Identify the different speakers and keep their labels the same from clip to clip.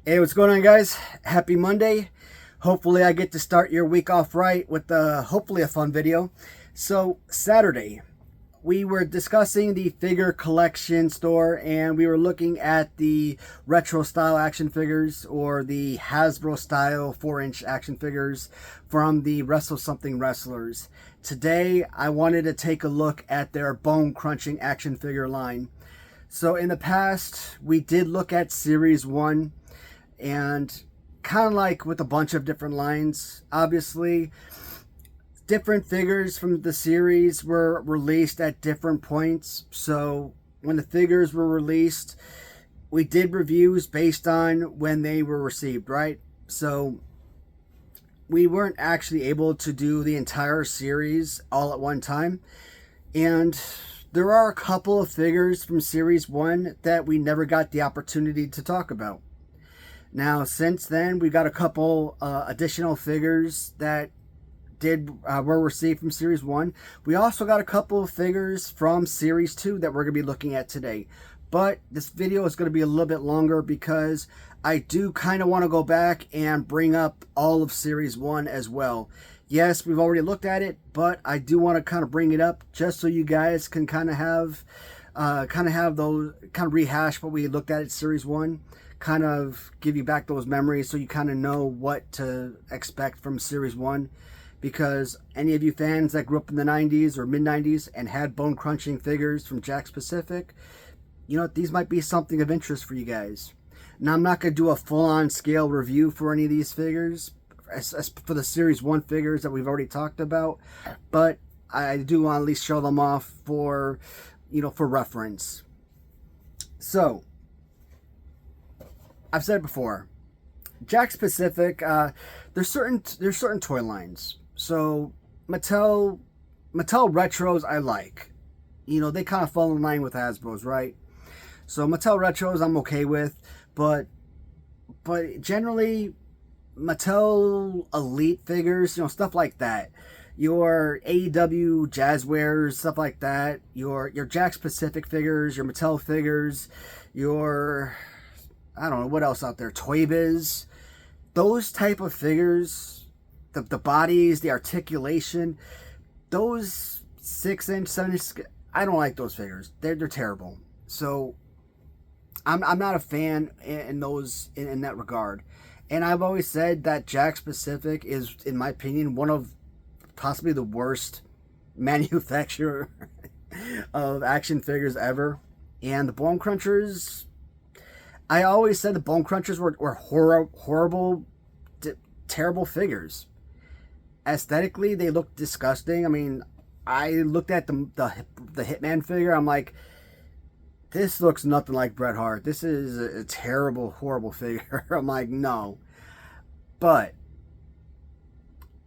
Speaker 1: Hey, what's going on, guys? Happy Monday. Hopefully I get to start your week off right with hopefully a fun video. So Saturday, we were discussing the figure collection store, and we were looking at the retro style action figures, or the Hasbro style 4-inch action figures from the Wrestle Something Wrestlers. Today I wanted to take a look at their bone crunching action figure line. So in the past, we did look at Series 1, and kind of like with a bunch of different lines, obviously different figures from the series were released at different points. So when the figures were released, we did reviews based on when they were received, right? So we weren't actually able to do the entire series all at one time, and there are a couple of figures from Series 1 that we never got the opportunity to talk about. Now, since then, we got a couple additional figures that were received from Series 1. We also got a couple of figures from Series 2 that we're going to be looking at today. But this video is going to be a little bit longer because I do kind of want to go back and bring up all of Series 1 as well. Yes, we've already looked at it, but I do want to kind of bring it up just so you guys can kind of have those, kind of rehash what we looked at Series 1. Kind of give you back those memories so you kind of know what to expect from Series 1, because any of you fans that grew up in the 90s or mid-90s and had bone crunching figures from Jakks Pacific, you know, these might be something of interest for you guys. Now, I'm not going to do a full-on scale review for any of these figures as for the Series 1 figures that we've already talked about, but I do want to at least show them off for, you know, for reference. So I've said it before, Jakks Pacific, there's certain toy lines. So Mattel Retros I like. You know, they kind of fall in line with Hasbro's, right? So Mattel Retros I'm okay with, but generally Mattel Elite figures, you know, stuff like that. Your AEW Jazzwares, stuff like that. Your Jakks Pacific figures, your Mattel figures, your, I don't know what else out there, Toy Biz, those type of figures, the bodies, the articulation, those 6-inch, 7-inch, I don't like those figures. They're terrible. So I'm not a fan in those in that regard. And I've always said that Jakks Pacific is, in my opinion, one of possibly the worst manufacturer of action figures ever. And the Bone Crunchers, I always said the Bone Crunchers were horrible, terrible figures. Aesthetically, they look disgusting. I mean, I looked at the Hitman figure. I'm like, this looks nothing like Bret Hart. This is a terrible, horrible figure. I'm like, no. But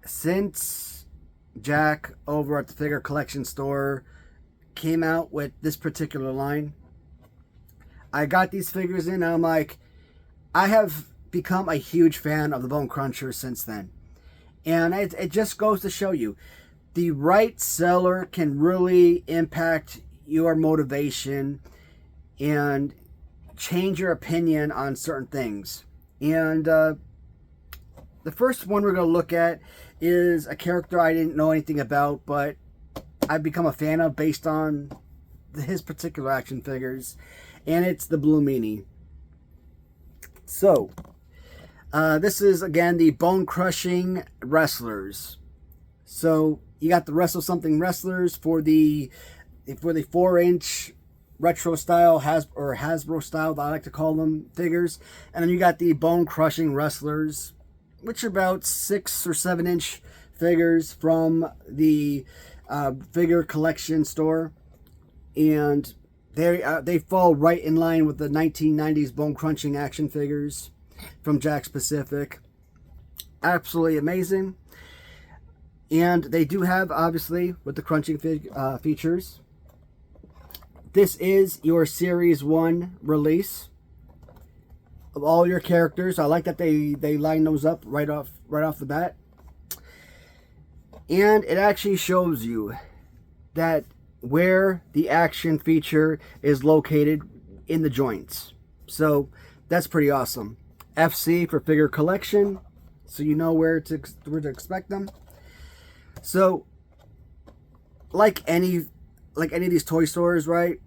Speaker 1: since Jack over at the Figure Collection Store came out with this particular line, I got these figures in, and I'm like, I have become a huge fan of the Bone Crunchers since then. And it just goes to show you, the right seller can really impact your motivation and change your opinion on certain things. And the first one we're going to look at is a character I didn't know anything about, but I've become a fan of based on his particular action figures, and it's the Blue Meanie. So this is, again, the Bone Crushing Wrestlers. So you got the Wrestle Something Wrestlers for the 4-inch retro style, Hasbro style, I like to call them, figures. And then you got the Bone Crushing Wrestlers, which are about 6 or 7-inch figures from the Figure Collection Store. And they fall right in line with the 1990s bone crunching action figures from Jakks Pacific. Absolutely amazing. And they do have, obviously, with the crunching features. This is your Series 1 release of all your characters. I like that they line those up right off the bat. And it actually shows you that where the action feature is located in the joints. So that's pretty awesome. FC for figure collection, so you know where to expect them. So, like any of these toy stores, right?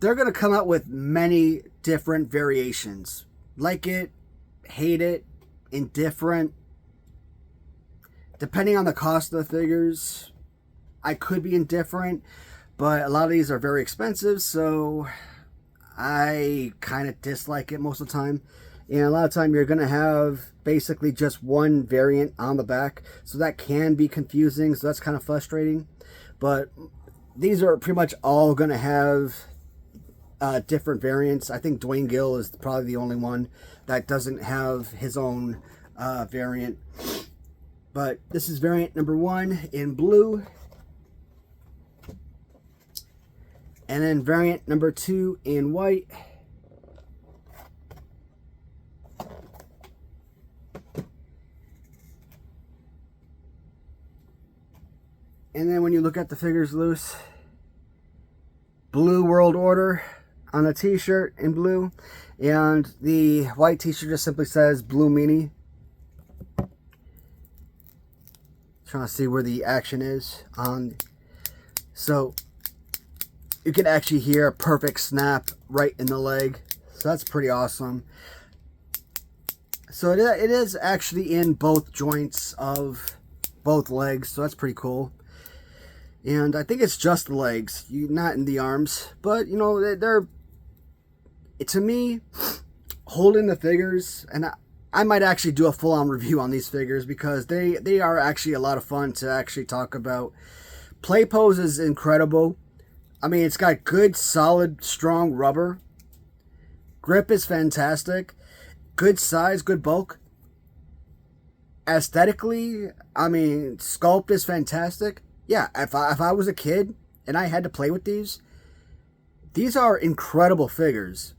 Speaker 1: They're gonna come out with many different variations. Like it, hate it, indifferent. Depending on the cost of the figures, I could be indifferent, but a lot of these are very expensive, so I kind of dislike it most of the time. And a lot of time you're going to have basically just one variant on the back, so that can be confusing, so that's kind of frustrating. But these are pretty much all going to have different variants. I think Dwayne Gill is probably the only one that doesn't have his own variant. But this is variant number 1 in blue. And then variant number 2 in white. And then when you look at the figures loose, Blue World Order on the t-shirt in blue. And the white t-shirt just simply says Blue Meanie. Trying to see where the action is on. So you can actually hear a perfect snap right in the leg. So that's pretty awesome. So it is actually in both joints of both legs. So that's pretty cool. And I think it's just the legs, not in the arms. But, you know, they're, to me, holding the figures, and I might actually do a full-on review on these figures because they are actually a lot of fun to actually talk about. Play pose is incredible. I mean, it's got good, solid, strong rubber. Grip is fantastic. Good size, good bulk. Aesthetically, I mean, sculpt is fantastic. Yeah, if I was a kid and I had to play with these are incredible figures.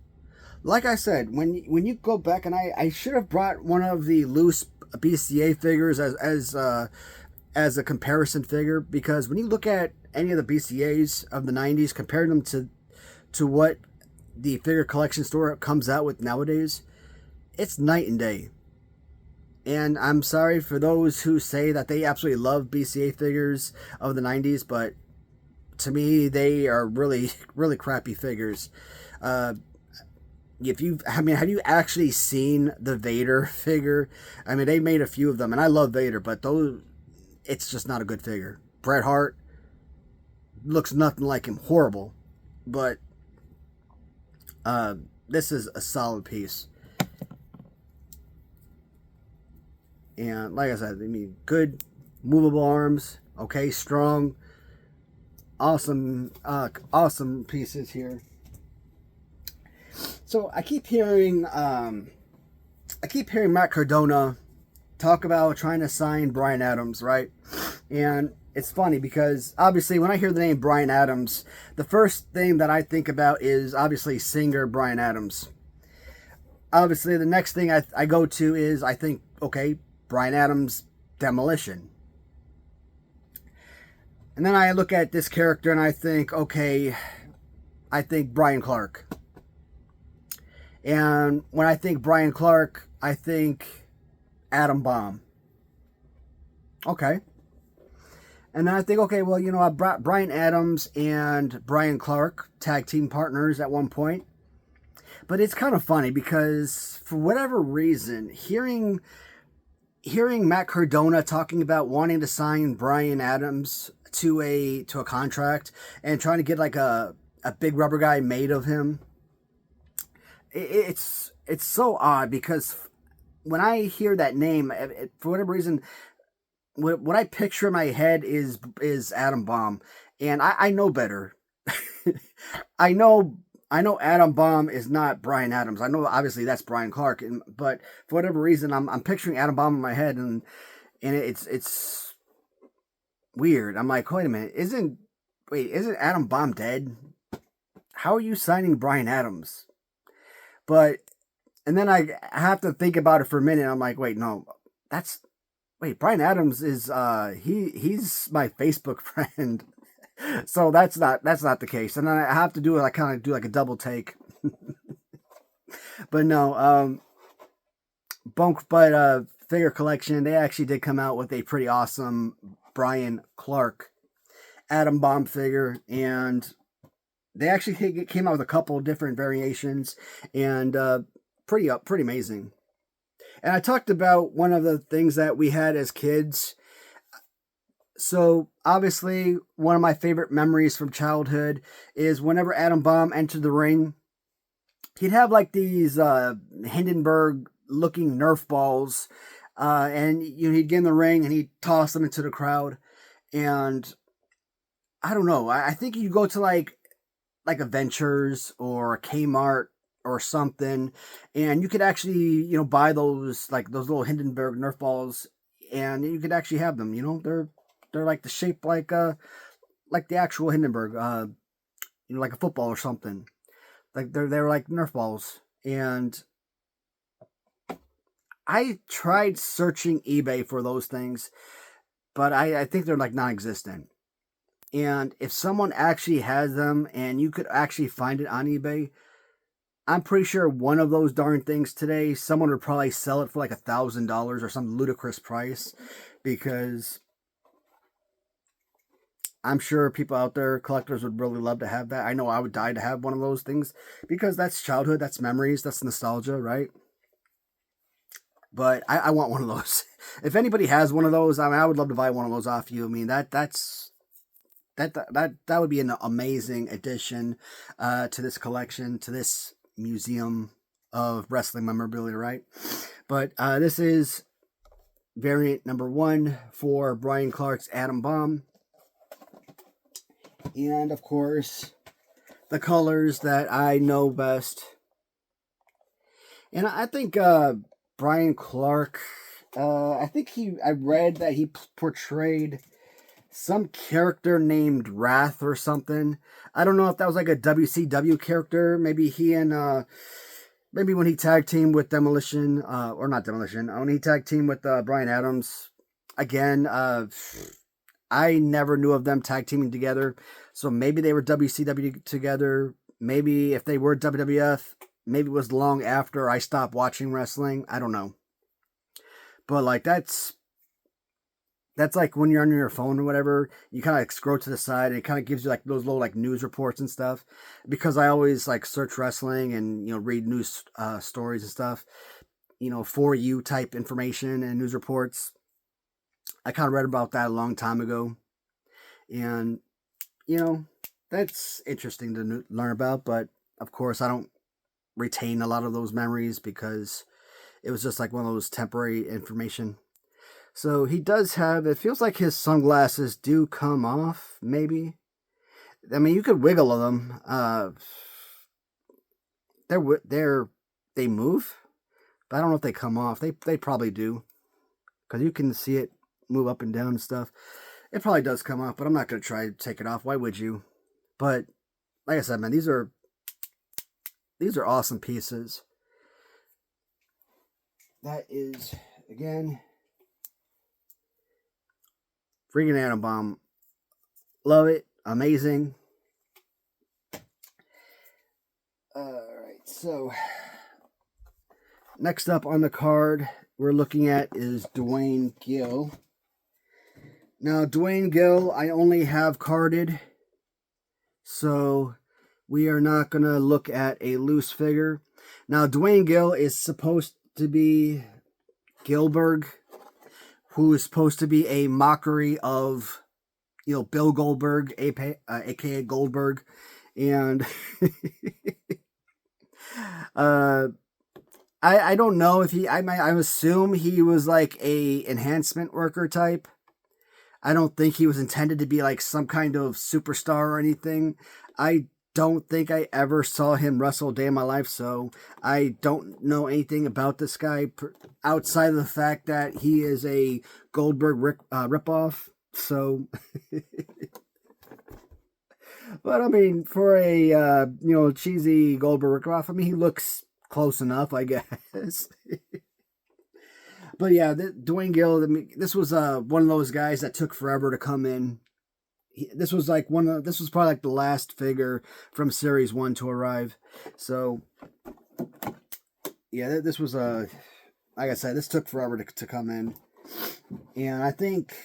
Speaker 1: Like I said, when you go back, and I should have brought one of the loose BCA figures as a comparison figure, because when you look at any of the BCAs of the 90s, compare them to what the figure collection store comes out with nowadays, it's night and day. And I'm sorry for those who say that they absolutely love BCA figures of the 90s, but to me, they are really, really crappy figures. Have you actually seen the Vader figure? I mean, they made a few of them, and I love Vader, but it's just not a good figure. Bret Hart looks nothing like him. Horrible. But this is a solid piece. And like I said, I mean, good movable arms. Okay, strong. Awesome, awesome pieces here. So I keep hearing Matt Cardona talk about trying to sign Bryan Adams, right? And it's funny because obviously when I hear the name Bryan Adams, the first thing that I think about is obviously singer Bryan Adams. Obviously, the next thing I go to is I think, okay, Bryan Adams Demolition. And then I look at this character and I think, okay, I think Brian Clark. And when I think Brian Clark, I think Adam Bomb. Okay. And then I think, okay, well, you know, I brought Bryan Adams and Brian Clark, tag team partners at one point. But it's kind of funny because for whatever reason, hearing Matt Cardona talking about wanting to sign Bryan Adams to a contract and trying to get like a big rubber guy made of him, it's so odd because when I hear that name, for whatever reason, what I picture in my head is Adam Bomb, and I know better. I know Adam Bomb is not Bryan Adams. I know obviously that's Brian Clark, but for whatever reason, I'm picturing Adam Bomb in my head, and it's weird. I'm like, wait a minute, isn't Adam Bomb dead? How are you signing Bryan Adams? And then I have to think about it for a minute. I'm like, wait, no, Bryan Adams is he's my Facebook friend. So that's not the case. And then I have to do like a double take. But no, Figure Collection, they actually did come out with a pretty awesome Brian Clark Atom Bomb figure, and they actually came out with a couple different variations, and pretty amazing. And I talked about one of the things that we had as kids. So obviously, one of my favorite memories from childhood is whenever Atom Bomb entered the ring, he'd have like these Hindenburg looking Nerf balls, and he'd get in the ring and he'd toss them into the crowd. And I don't know, I think you go to like Adventures or Kmart or something, and you could actually buy those little Hindenburg Nerf balls, and you could actually have them. They're like the shape like the actual Hindenburg, like a football or something. Like they're like Nerf balls, and I tried searching eBay for those things, but I think they're like non-existent. And if someone actually has them and you could actually find it on eBay, I'm pretty sure one of those darn things today, someone would probably sell it for like $1,000 or some ludicrous price, because I'm sure people out there, collectors, would really love to have that. I know I would die to have one of those things, because that's childhood, that's memories, that's nostalgia, right? But I want one of those. If anybody has one of those, I mean, I would love to buy one of those off you. I mean, that would be an amazing addition to this collection, to this museum of wrestling memorabilia, right? But this is variant number 1 for Brian Clark's Atom Bomb. And of course, the colors that I know best. And I think Brian Clark, I read that he portrayed some character named Wrath or something. I don't know if that was like a WCW character. Maybe maybe when he tag teamed with Demolition, or not Demolition, when he tag teamed with Bryan Adams. Again, I never knew of them tag teaming together. So maybe they were WCW together. Maybe if they were WWF, maybe it was long after I stopped watching wrestling. I don't know. But like that's like when you're on your phone or whatever, you kind of like scroll to the side and it kind of gives you like those little like news reports and stuff. Because I always like search wrestling and read news stories and stuff, for you type information and news reports. I kind of read about that a long time ago, and that's interesting to learn about. But of course, I don't retain a lot of those memories because it was just like one of those temporary information. So he does have, it feels like his sunglasses do come off, maybe. I mean, you could wiggle them. They move, but I don't know if they come off. They probably do, because you can see it move up and down and stuff. It probably does come off, but I'm not going to try to take it off. Why would you? But like I said, man, these are awesome pieces. That is, again, freaking Atom Bomb. Love it. Amazing. Alright, so next up on the card we're looking at is Dwayne Gill. Now, Dwayne Gill, I only have carded, so we are not going to look at a loose figure. Now, Dwayne Gill is supposed to be Gilbert, who is supposed to be a mockery of, Bill Goldberg, aka Goldberg, and I don't know if I assume he was like a enhancement worker type. I don't think he was intended to be like some kind of superstar or anything. I don't think I ever saw him wrestle a day in my life, so I don't know anything about this guy outside of the fact that he is a Goldberg ripoff. So, but I mean, for a cheesy Goldberg ripoff, I mean, he looks close enough, I guess. But yeah, Dwayne Gill, I mean, this was one of those guys that took forever to come in. This was probably like the last figure from Series 1 to arrive. So, yeah, this was like I said, this took forever to come in. And I think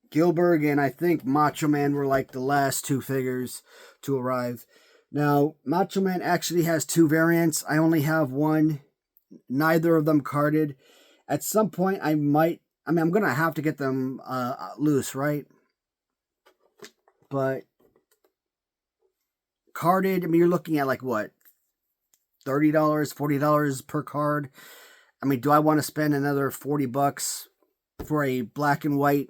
Speaker 1: Gilbert and I think Macho Man were like the last two figures to arrive. Now, Macho Man actually has two variants. I only have one. Neither of them carded. At some point, I'm going to have to get them loose, right? But carded, you're looking at like what? $30, $40 per card. Do I want to spend another $40 for a black and white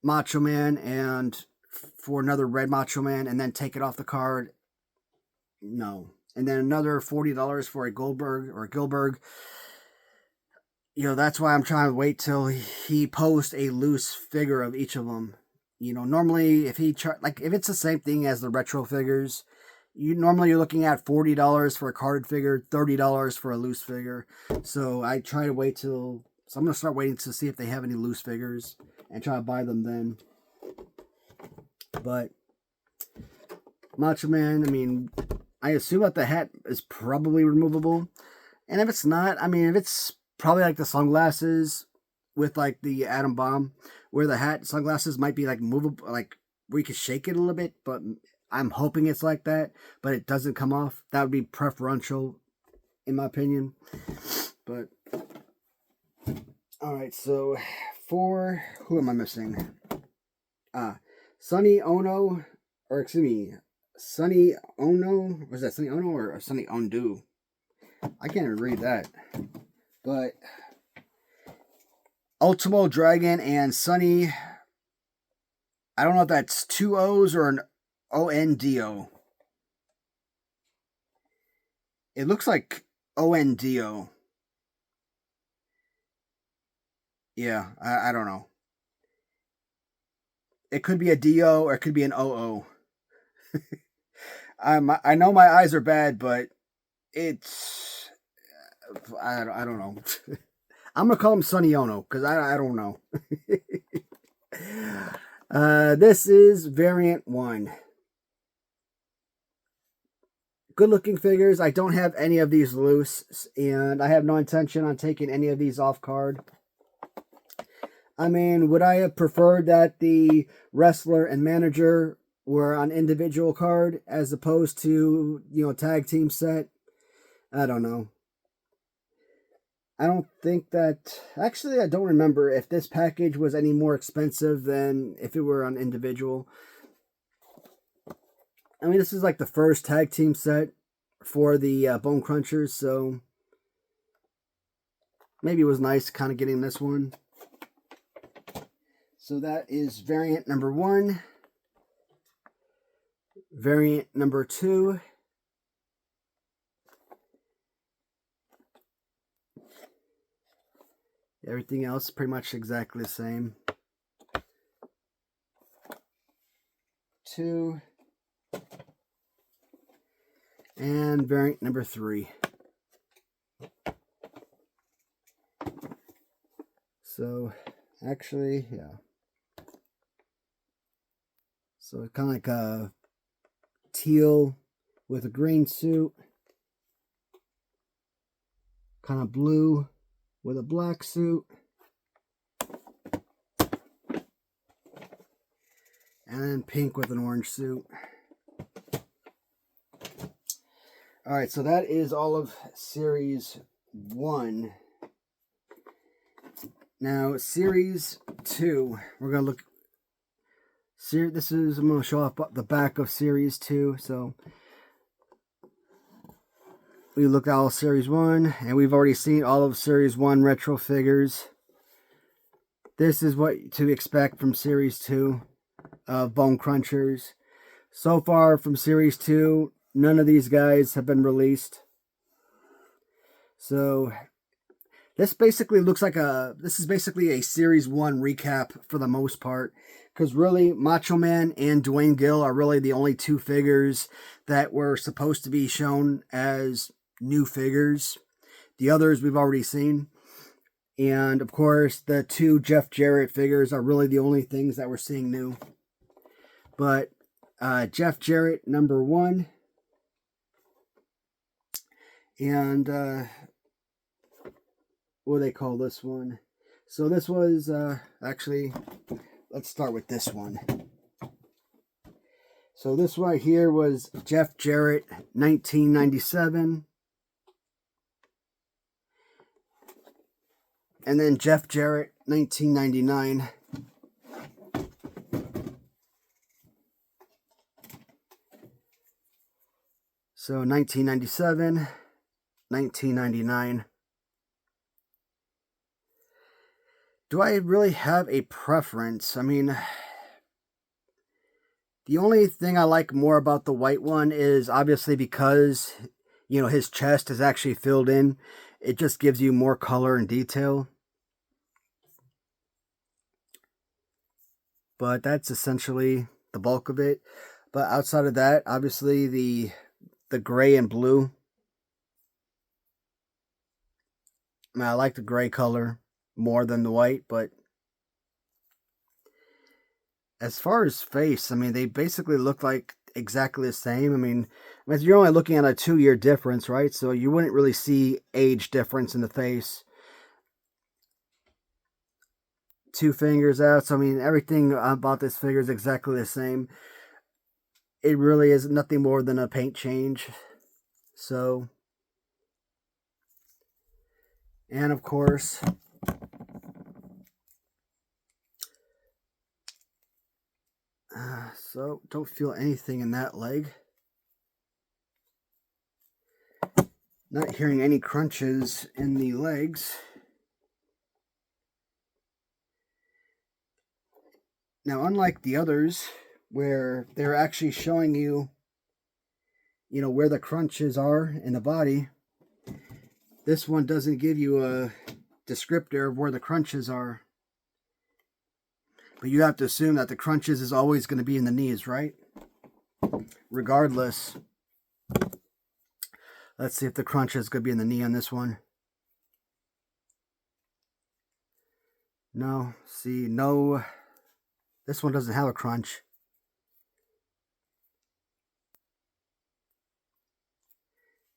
Speaker 1: Macho Man and for another red Macho Man and then take it off the card? No. And then another $40 for a Goldberg or a Gilbert. That's why I'm trying to wait till he posts a loose figure of each of them. Normally if if it's the same thing as the retro figures, you're looking at $40 for a carded figure, $30 for a loose figure. So I try to wait so I'm gonna start waiting to see if they have any loose figures and try to buy them then. But Macho Man, I assume that the hat is probably removable. And if it's not, if it's probably like the sunglasses with like the atom bomb, where the sunglasses might be like movable, like where you can shake it a little bit, but I'm hoping it's like that, but it doesn't come off. That would be preferential, in my opinion. But, alright, so for, who am I missing? Sonny Ono, or excuse me, Sonny Ono, was that Sonny Ono or Sonny Ondu? I can't even read that. But Ultimo Dragon and Sonny, I don't know if that's two O's or an O-N-D-O. It looks like O-N-D-O. Yeah, I don't know. It could be a D-O or it could be an O-O. I know my eyes are bad, but it's... I don't know. I'm going to call him Sonny Ono, because I don't know. This is variant 1. Good looking figures. I don't have any of these loose, and I have no intention on taking any of these off card. Would I have preferred that the wrestler and manager were on individual card as opposed to, tag team set? I don't know. I don't think that... Actually, I don't remember if this package was any more expensive than if it were on individual. This is like the first tag team set for the Bone Crunchers, so maybe it was nice kind of getting this one. So that is variant number 1. Variant number 2. Everything else pretty much exactly the same. 2. And variant number 3. So, actually, yeah. So it's kind of like a teal with a green suit. Kind of blue with a black suit. And then pink with an orange suit. Alright, so that is all of Series 1. Now, Series 2, we're going to look... I'm going to show off the back of Series 2. So, we looked at all of Series 1, and we've already seen all of Series 1 retro figures. This is what to expect from Series 2 of Bone Crunchers. So far from Series 2, none of these guys have been released. So, this basically looks like this is basically a Series 1 recap for the most part. Because really, Macho Man and Dwayne Gill are really the only two figures that were supposed to be shown as new figures. The others we've already seen. And, of course, the two Jeff Jarrett figures are really the only things that we're seeing new. But, Jeff Jarrett, number 1. And, what do they call this one? So this was, actually, let's start with this one. So this right here was Jeff Jarrett, 1997. And then Jeff Jarrett, 1999. So 1997, 1999. Do I really have a preference? I mean, the only thing I like more about the white one is obviously because, you know, his chest is actually filled in. It just gives you more color and detail. But that's essentially the bulk of it. But outside of that, obviously the gray and blue. I mean, I like the gray color more than the white, but as far as face, I mean, they basically look like exactly the same. I mean, you're only looking at a 2-year difference, right? So you wouldn't really see age difference in the face. 2 fingers out. So, I mean, everything about this figure is exactly the same. It really is nothing more than a paint change. So, and of course, so don't feel anything in that leg. Not hearing any crunches in the legs. Now, unlike the others, where they're actually showing you, you know, where the crunches are in the body, this one doesn't give you a descriptor of where the crunches are. But you have to assume that the crunches is always going to be in the knees, right? Regardless. Let's see if the crunch is going to be in the knee on this one. No. See, no. This one doesn't have a crunch.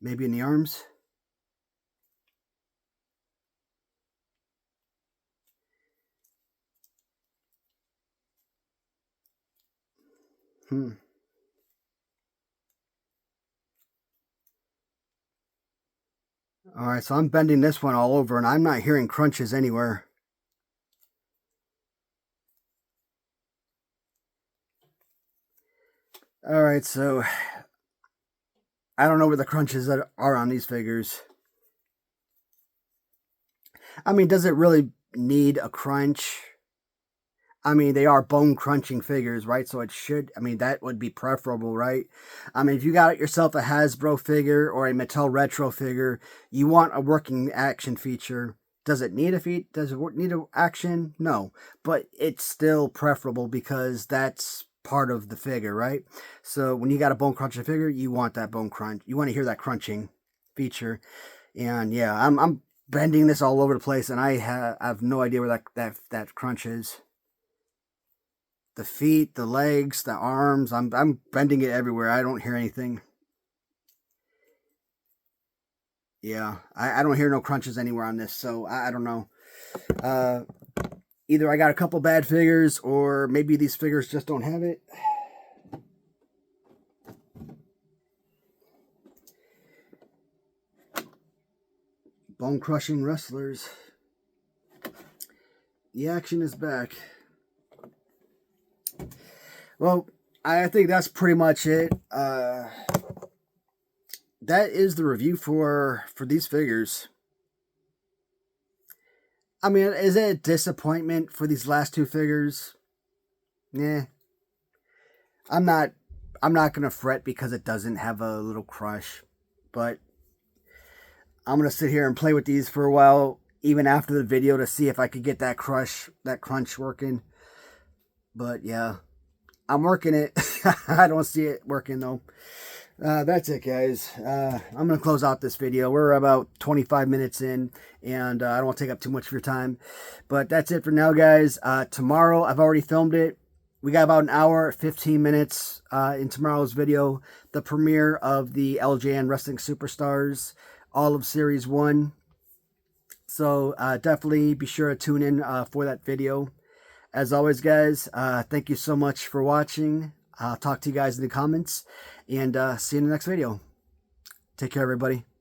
Speaker 1: Maybe in the arms. Alright, so I'm bending this one all over, and I'm not hearing crunches anywhere. Alright, so I don't know where the crunches are on these figures. I mean, does it really need a crunch? I mean, they are bone crunching figures, right? So it should, I mean, that would be preferable, right? I mean, if you got yourself a Hasbro figure or a Mattel Retro figure, you want a working action feature. Does it need a feat? Does it need an action? No, but it's still preferable because that's part of the figure, right? So when you got a bone crunching figure, you want that bone crunch. You want to hear that crunching feature. And yeah, I'm bending this all over the place, and I have no idea where that crunch is. The feet, the legs, the arms, I'm bending it everywhere. I don't hear anything. Yeah, I don't hear no crunches anywhere on this, so I don't know. Either I got a couple bad figures, or maybe these figures just don't have it. Bone crushing wrestlers. The action is back. Well, I think that's pretty much it. That is the review for these figures. I mean, is it a disappointment for these last 2 figures? Yeah. I'm not gonna fret because it doesn't have a little crush, but I'm gonna sit here and play with these for a while, even after the video, to see if I could get that crunch working. But yeah. I'm working it. I don't see it working though. That's it, guys. I'm going to close out this video. We're about 25 minutes in, and I don't want to take up too much of your time. But that's it for now, guys. Tomorrow, I've already filmed it. We got about an hour, 15 minutes in tomorrow's video. The premiere of the LJN Wrestling Superstars, all of Series 1. So definitely be sure to tune in for that video. As always, guys, thank you so much for watching. I'll talk to you guys in the comments, and see you in the next video. Take care, everybody.